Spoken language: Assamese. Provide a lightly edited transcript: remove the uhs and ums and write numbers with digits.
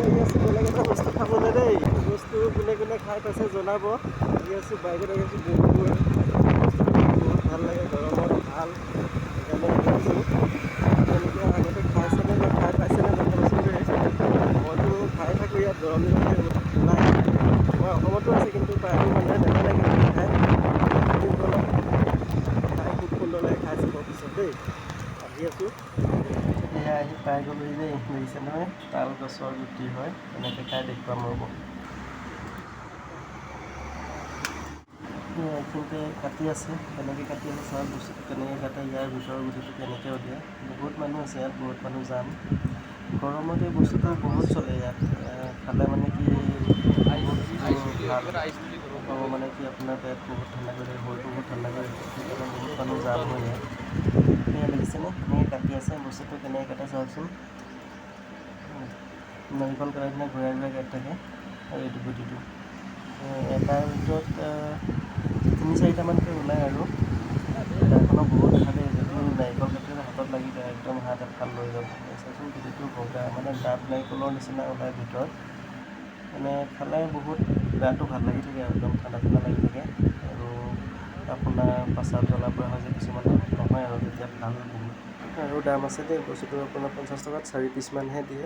আহি আছোঁ বেলেগ এটা বস্তু খাবলৈ দেই। বস্তু কোনে কোনে খাই পাইছে জনাব। আহি আছোঁ বাইকত আহি আছোঁ বহুত দূৰ। বহুত ভাল লাগে, গৰমত ভাল, সেইকাৰণে আহি আছোঁ। আপোনালোকে আগতে খাইছেনে বা খাই পাইছেনে জনাবচোন দেই। মইতো খাই থাকোঁ ইয়াত গৰম দিনত ওলাই। মই অসমতো আছে কিন্তু প্ৰায়বোৰ মানুহে নাজানে কিন্তু খাই খুব সুন্দৰ লাগে, খাই চাব পিছত দেই। আহি আছোঁ, এয়া আহি পাই গ'লোহি দেই। দেখিছে নহয়, তাল গছৰ গুটি হয়, এনেকৈ খাই দেখুৱাম ৰ'ব। এইখিনিতে কাটি আছে, কেনেকৈ কাটি আছে চাওক, বস্তুটো কেনেকৈ কাটে, ইয়াৰ ভিতৰৰ গুটিটো কেনেকৈ উলিয়াই। বহুত মানুহ আছে ইয়াত, বহুত মানুহ যাম। গৰমত এই বস্তুটো বহুত চলে ইয়াত। খালে মানে কি ভাল মানে কি আপোনাৰ পেট বহুত ঠাণ্ডা কৰি থাকে, শৰীৰটো বহুত ঠাণ্ডা কৰি থাকে, সেইকাৰণে বহুত মানুহ যাম হয় ইয়াত। সেয়া দেখিছেনে কেনেকৈ কাটি আছে, বস্তুটো কেনেকৈ কাটে চাওকচোন। নাৰিকল কাটাৰ নিচিনা ঘূৰাই ঘূৰাই কাটি থাকে। আৰু এইটো গুটিটো এটাৰ ভিতৰত 3-4টামানকৈ ওলায় আৰু এখনো বহুত দেখা দেই। যদি নাৰিকল কাটিলে হাতত লাগি যায়, একদম হাত এফাল লৈ যাব। চাচোন গুটিটো বগা, মানে ডাঠ নাৰিকলৰ নিচিনা ওলায় ভিতৰত। মানে খালে বহুত গাটো ভাল লাগি থাকে আৰু একদম ঠাণ্ডা ঠাণ্ডা লাগি থাকে। আৰু আপোনাৰ প্ৰস্ৰাৱ জ্বলা পোৰা হয় যে কিছুমানৰ, নহয় আৰু তেতিয়া ভাল বহুত। আৰু দাম আছে দেই, বস্তুটো আপোনাৰ 50 টকাত 4 পিচমানহে দিয়ে।